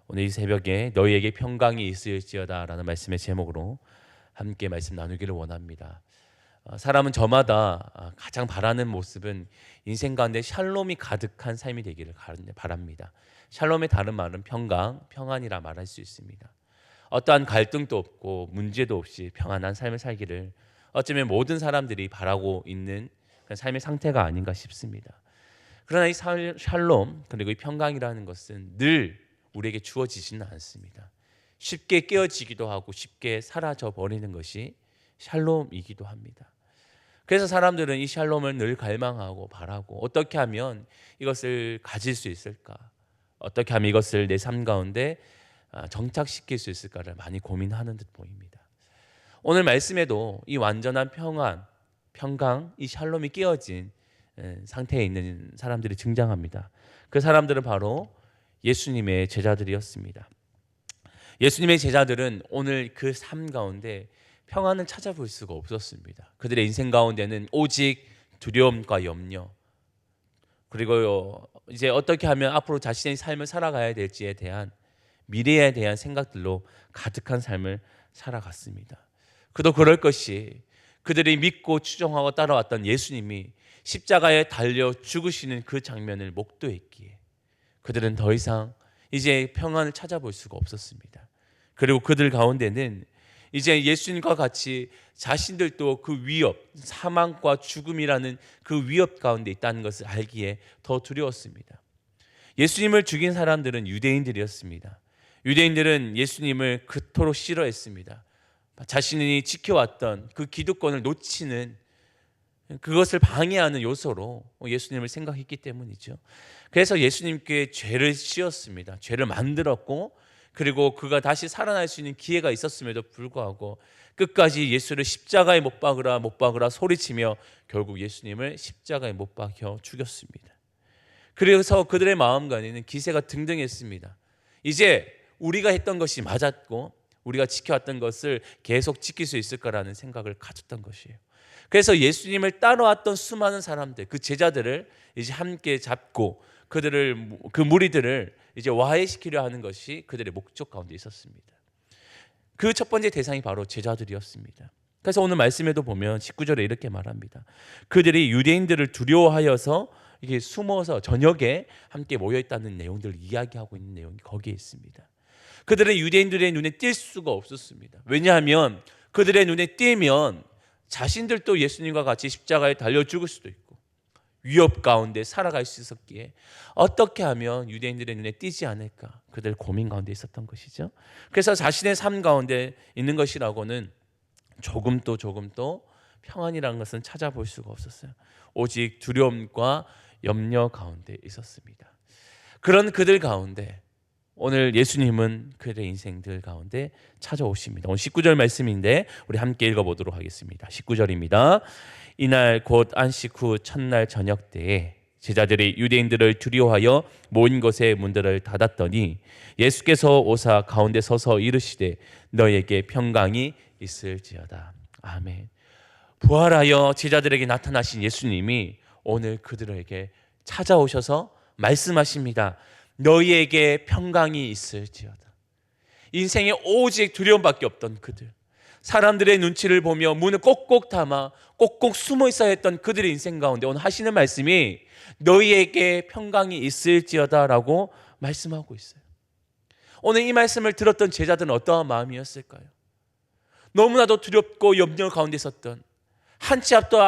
오늘 이 새벽에 너희에게 평강이 있을지어다 라는 말씀의 제목으로 함께 말씀 나누기를 원합니다. 사람은 저마다 가장 바라는 모습은 인생 가운데 샬롬이 가득한 삶이 되기를 바랍니다. 샬롬의 다른 말은 평강, 평안이라 말할 수 있습니다. 어떠한 갈등도 없고 문제도 없이 평안한 삶을 살기를 어쩌면 모든 사람들이 바라고 있는 삶의 상태가 아닌가 싶습니다. 그러나 이 샬롬 그리고 이 평강이라는 것은 늘 우리에게 주어지지는 않습니다. 쉽게 깨어지기도 하고 쉽게 사라져 버리는 것이 샬롬이기도 합니다. 그래서 사람들은 이 샬롬을 늘 갈망하고 바라고 어떻게 하면 이것을 가질 수 있을까? 어떻게 하면 이것을 내 삶 가운데 정착시킬 수 있을까를 많이 고민하는 듯 보입니다. 오늘 말씀에도 이 완전한 평안, 평강, 이 샬롬이 깨어진 상태에 있는 사람들이 등장합니다. 그 사람들은 바로 예수님의 제자들이었습니다. 예수님의 제자들은 오늘 그 삶 가운데 평안을 찾아볼 수가 없었습니다. 그들의 인생 가운데는 오직 두려움과 염려, 그리고 이제 어떻게 하면 앞으로 자신의 삶을 살아가야 될지에 대한 미래에 대한 생각들로 가득한 삶을 살아갔습니다. 그도 그럴 것이 그들이 믿고 추종하고 따라왔던 예수님이 십자가에 달려 죽으시는 그 장면을 목도했기에 그들은 더 이상 이제 평안을 찾아볼 수가 없었습니다. 그리고 그들 가운데는 이제 예수님과 같이 자신들도 그 위협, 사망과 죽음이라는 그 위협 가운데 있다는 것을 알기에 더 두려웠습니다. 예수님을 죽인 사람들은 유대인들이었습니다. 유대인들은 예수님을 그토록 싫어했습니다. 자신이 지켜왔던 그 기득권을 놓치는 그것을 방해하는 요소로 예수님을 생각했기 때문이죠. 그래서 예수님께 죄를 씌웠습니다. 죄를 만들었고 그리고 그가 다시 살아날 수 있는 기회가 있었음에도 불구하고 끝까지 예수를 십자가에 못 박으라 소리치며 결국 예수님을 십자가에 못 박혀 죽였습니다. 그래서 그들의 마음간에는 기세가 등등했습니다. 이제 우리가 했던 것이 맞았고 우리가 지켜왔던 것을 계속 지킬 수 있을 거라는 생각을 가졌던 것이에요. 그래서 예수님을 따라왔던 수많은 사람들, 그 제자들을 이제 함께 잡고 그 무리들을 이제 와해시키려 하는 것이 그들의 목적 가운데 있었습니다. 그 첫 번째 대상이 바로 제자들이었습니다. 그래서 오늘 말씀에도 보면 19절에 이렇게 말합니다. 그들이 유대인들을 두려워하여서 이게 숨어서 저녁에 함께 모여 있다는 내용들을 이야기하고 있는 내용이 거기에 있습니다. 그들은 유대인들의 눈에 띌 수가 없었습니다. 왜냐하면 그들의 눈에 띄면 자신들도 예수님과 같이 십자가에 달려 죽을 수도 있고 위협 가운데 살아갈 수 있었기에 어떻게 하면 유대인들의 눈에 띄지 않을까 그들 고민 가운데 있었던 것이죠. 그래서 자신의 삶 가운데 있는 것이라고는 조금도 평안이라는 것은 찾아볼 수가 없었어요. 오직 두려움과 염려 가운데 있었습니다. 그런 그들 가운데 오늘 예수님은 그들의 인생들 가운데 찾아오십니다. 오늘 19절 말씀인데 우리 함께 읽어보도록 하겠습니다. 19절입니다. 이날 곧 안식 후 첫날 저녁 때에 제자들이 유대인들을 두려워하여 모인 곳의 문들을 닫았더니 예수께서 오사 가운데 서서 이르시되 너에게 평강이 있을지어다. 아멘. 부활하여 제자들에게 나타나신 예수님이 오늘 그들에게 찾아오셔서 말씀하십니다. 너희에게 평강이 있을지어다. 인생에 오직 두려움밖에 없던 그들, 사람들의 눈치를 보며 문을 꼭꼭 담아 꼭꼭 숨어 있어야 했던 그들의 인생 가운데 오늘 하시는 말씀이 너희에게 평강이 있을지어다 라고 말씀하고 있어요. 오늘 이 말씀을 들었던 제자들은 어떠한 마음이었을까요? 너무나도 두렵고 염려 가운데 있었던 한치 앞도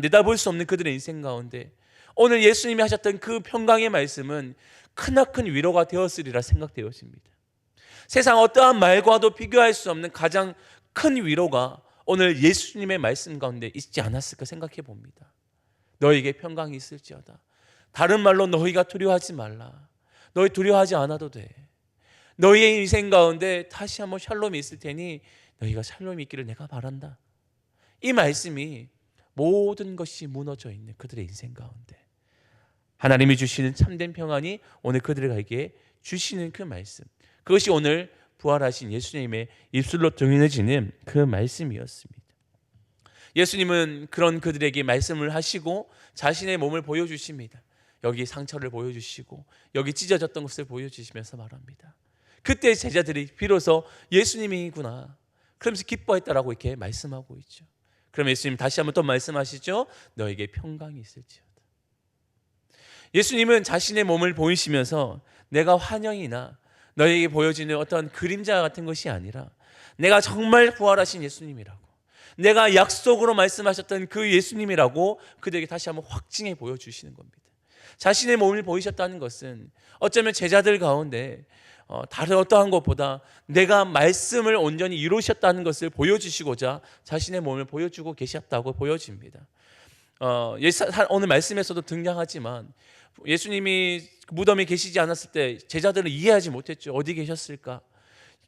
내다볼 수 없는 그들의 인생 가운데 오늘 예수님이 하셨던 그 평강의 말씀은 크나큰 위로가 되었으리라 생각되어집니다. 세상 어떠한 말과도 비교할 수 없는 가장 큰 위로가 오늘 예수님의 말씀 가운데 있지 않았을까 생각해 봅니다. 너희에게 평강이 있을지어다. 다른 말로 너희가 두려워하지 말라. 너희 두려워하지 않아도 돼. 너희의 인생 가운데 다시 한번 샬롬이 있을 테니 너희가 샬롬이 있기를 내가 바란다. 이 말씀이 모든 것이 무너져 있는 그들의 인생 가운데 하나님이 주시는 참된 평안이 오늘 그들에게 주시는 그 말씀, 그것이 오늘 부활하신 예수님의 입술로 들려지는 그 말씀이었습니다. 예수님은 그런 그들에게 말씀을 하시고 자신의 몸을 보여주십니다. 여기 상처를 보여주시고 여기 찢어졌던 것을 보여주시면서 말합니다. 그때 제자들이 비로소 예수님이구나 그러면서 기뻐했다라고 이렇게 말씀하고 있죠. 그럼 예수님 다시 한번 또 말씀하시죠. 너에게 평강이 있을지어다. 예수님은 자신의 몸을 보이시면서 내가 환영이나 너에게 보여지는 어떤 그림자 같은 것이 아니라 내가 정말 부활하신 예수님이라고, 내가 약속으로 말씀하셨던 그 예수님이라고 그들에게 다시 한번 확증해 보여주시는 겁니다. 자신의 몸을 보이셨다는 것은 어쩌면 제자들 가운데 다른 어떠한 것보다 내가 말씀을 온전히 이루셨다는 것을 보여주시고자 자신의 몸을 보여주고 계셨다고 보여집니다. 오늘 말씀에서도 등장하지만 예수님이 무덤에 계시지 않았을 때 제자들은 이해하지 못했죠. 어디 계셨을까?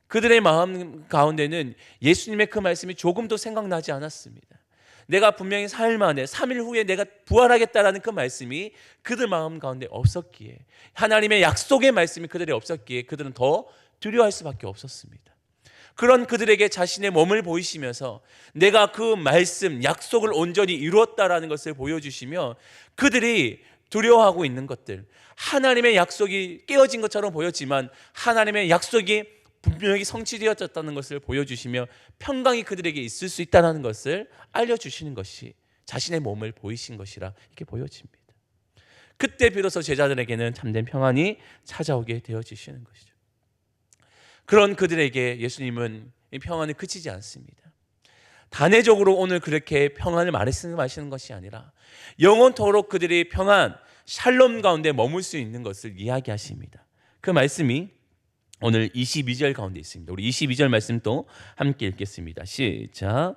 그들의 마음 가운데는 예수님의 그 말씀이 조금도 생각나지 않았습니다. 내가 분명히 사흘 만에 3일 후에 내가 부활하겠다라는 그 말씀이 그들 마음 가운데 없었기에, 하나님의 약속의 말씀이 그들에 없었기에 그들은 더 두려워할 수밖에 없었습니다. 그런 그들에게 자신의 몸을 보이시면서 내가 그 말씀, 약속을 온전히 이루었다라는 것을 보여주시며 그들이 두려워하고 있는 것들, 하나님의 약속이 깨어진 것처럼 보였지만 하나님의 약속이 분명히 성취되어졌다는 것을 보여주시며 평강이 그들에게 있을 수 있다는 것을 알려주시는 것이 자신의 몸을 보이신 것이라 이렇게 보여집니다. 그때 비로소 제자들에게는 참된 평안이 찾아오게 되어지시는 것이죠. 그런 그들에게 예수님은 이 평안이 그치지 않습니다. 단회적으로 오늘 그렇게 평안을 말씀하시는 것이 아니라 영원토록 그들이 평안, 샬롬 가운데 머물 수 있는 것을 이야기하십니다. 그 말씀이 오늘 22절 가운데 있습니다. 우리 22절 말씀 또 함께 읽겠습니다. 시작.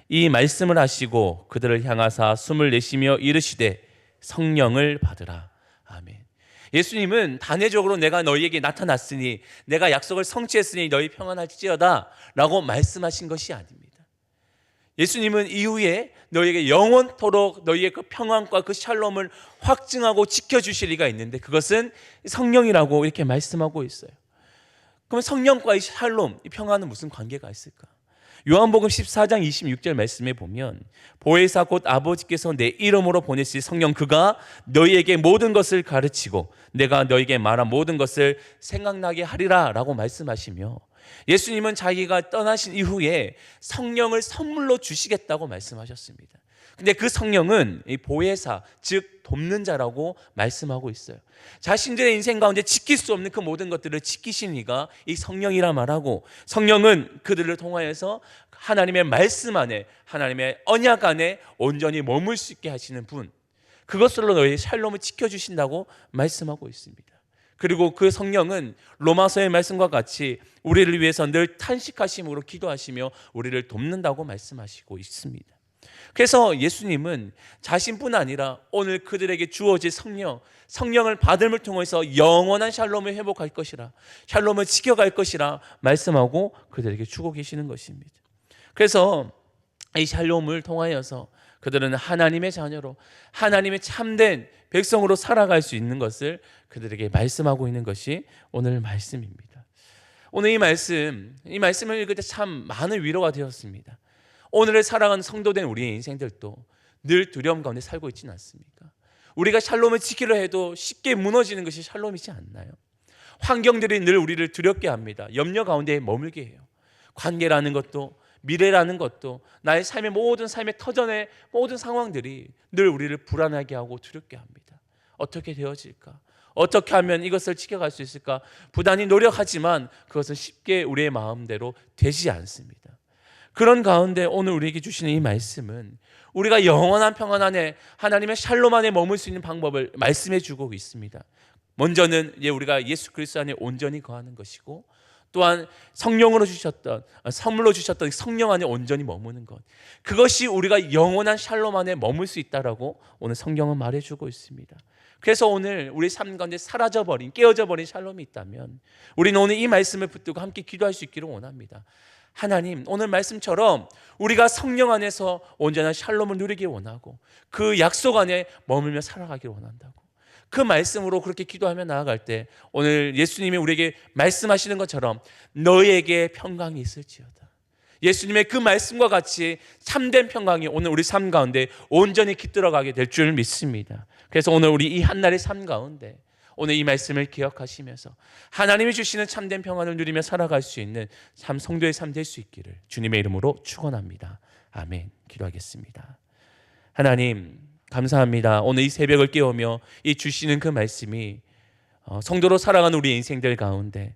이 말씀을 하시고 그들을 향하사 숨을 내쉬며 이르시되 성령을 받으라. 아멘. 예수님은 단회적으로 내가 너희에게 나타났으니 내가 약속을 성취했으니 너희 평안할지어다 라고 말씀하신 것이 아닙니다. 예수님은 이후에 너희에게 영원토록 너희의 그 평안과 그 샬롬을 확증하고 지켜주실 리가 있는데 그것은 성령이라고 이렇게 말씀하고 있어요. 그럼 성령과 이 샬롬, 이 평안은 무슨 관계가 있을까? 요한복음 14장 26절 말씀에 보면 보혜사 곧 아버지께서 내 이름으로 보내실 성령 그가 너희에게 모든 것을 가르치고 내가 너희에게 말한 모든 것을 생각나게 하리라 라고 말씀하시며 예수님은 자기가 떠나신 이후에 성령을 선물로 주시겠다고 말씀하셨습니다. 근데 그 성령은 이 보혜사, 즉 돕는 자라고 말씀하고 있어요. 자신들의 인생 가운데 지킬 수 없는 그 모든 것들을 지키신 이가 이 성령이라 말하고 성령은 그들을 통하여서 하나님의 말씀 안에, 하나님의 언약 안에 온전히 머물 수 있게 하시는 분, 그것으로 너희 샬롬을 지켜주신다고 말씀하고 있습니다. 그리고 그 성령은 로마서의 말씀과 같이 우리를 위해서 늘 탄식하심으로 기도하시며 우리를 돕는다고 말씀하시고 있습니다. 그래서 예수님은 자신뿐 아니라 오늘 그들에게 주어질 성령을 받음을 통해서 영원한 샬롬을 회복할 것이라, 샬롬을 지켜갈 것이라 말씀하고 그들에게 주고 계시는 것입니다. 그래서 이 샬롬을 통하여서 그들은 하나님의 자녀로 하나님의 참된 백성으로 살아갈 수 있는 것을 그들에게 말씀하고 있는 것이 오늘 말씀입니다. 오늘 이 말씀을 읽을 때 참 많은 위로가 되었습니다. 오늘을 살아가는 성도된 우리의 인생들도 늘 두려움 가운데 살고 있지는 않습니까? 우리가 샬롬을 지키려 해도 쉽게 무너지는 것이 샬롬이지 않나요? 환경들이 늘 우리를 두렵게 합니다. 염려 가운데 머물게 해요. 관계라는 것도, 미래라는 것도, 나의 삶의 모든 삶의 터전의 모든 상황들이 늘 우리를 불안하게 하고 두렵게 합니다. 어떻게 되어질까? 어떻게 하면 이것을 지켜갈 수 있을까? 부단히 노력하지만 그것은 쉽게 우리의 마음대로 되지 않습니다. 그런 가운데 오늘 우리에게 주시는 이 말씀은 우리가 영원한 평안 안에 하나님의 샬롬 안에 머물 수 있는 방법을 말씀해 주고 있습니다. 먼저는 우리가 예수 그리스도 안에 온전히 거하는 것이고, 또한 성령으로 주셨던, 선물로 주셨던 성령 안에 온전히 머무는 것, 그것이 우리가 영원한 샬롬 안에 머물 수 있다라고 오늘 성경은 말해주고 있습니다. 그래서 오늘 우리 삶 가운데 사라져버린, 깨어져버린 샬롬이 있다면 우리는 오늘 이 말씀을 붙들고 함께 기도할 수 있기를 원합니다. 하나님, 오늘 말씀처럼 우리가 성령 안에서 온전한 샬롬을 누리기 원하고 그 약속 안에 머물며 살아가길 원한다고, 그 말씀으로 그렇게 기도하며 나아갈 때 오늘 예수님이 우리에게 말씀하시는 것처럼 너희에게 평강이 있을지어다, 예수님의 그 말씀과 같이 참된 평강이 오늘 우리 삶 가운데 온전히 깃들어가게 될 줄 믿습니다. 그래서 오늘 우리 이 한날의 삶 가운데 오늘 이 말씀을 기억하시면서 하나님이 주시는 참된 평안을 누리며 살아갈 수 있는 참 성도의 삶 될 수 있기를 주님의 이름으로 축원합니다. 아멘. 기도하겠습니다. 하나님 감사합니다. 오늘 이 새벽을 깨우며 이 주시는 그 말씀이 성도로 살아가는 우리 인생들 가운데,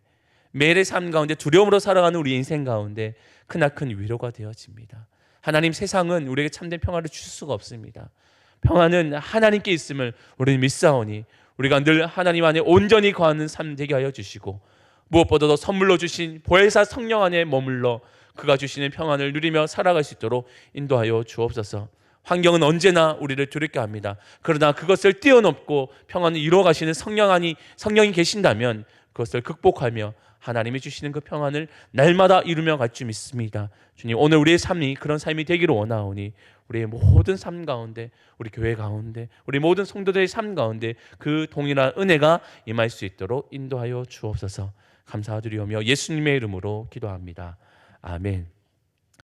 매일의 삶 가운데 두려움으로 살아가는 우리 인생 가운데 크나큰 위로가 되어집니다. 하나님, 세상은 우리에게 참된 평화를 줄 수가 없습니다. 평화는 하나님께 있음을 우리는 믿사오니 우리가 늘 하나님 안에 온전히 거하는 삶 되게 하여 주시고, 무엇보다도 선물로 주신 보혜사 성령 안에 머물러 그가 주시는 평안을 누리며 살아갈 수 있도록 인도하여 주옵소서. 환경은 언제나 우리를 두렵게 합니다. 그러나 그것을 뛰어넘고 평안을 이루어 가시는 성령이 계신다면 그것을 극복하며 하나님이 주시는 그 평안을 날마다 이루며 갈 줄 믿습니다. 주님, 오늘 우리의 삶이 그런 삶이 되기를 원하오니 우리의 모든 삶 가운데, 우리 교회 가운데, 우리 모든 성도들의 삶 가운데 그 동일한 은혜가 임할 수 있도록 인도하여 주옵소서. 감사드리오며 예수님의 이름으로 기도합니다. 아멘.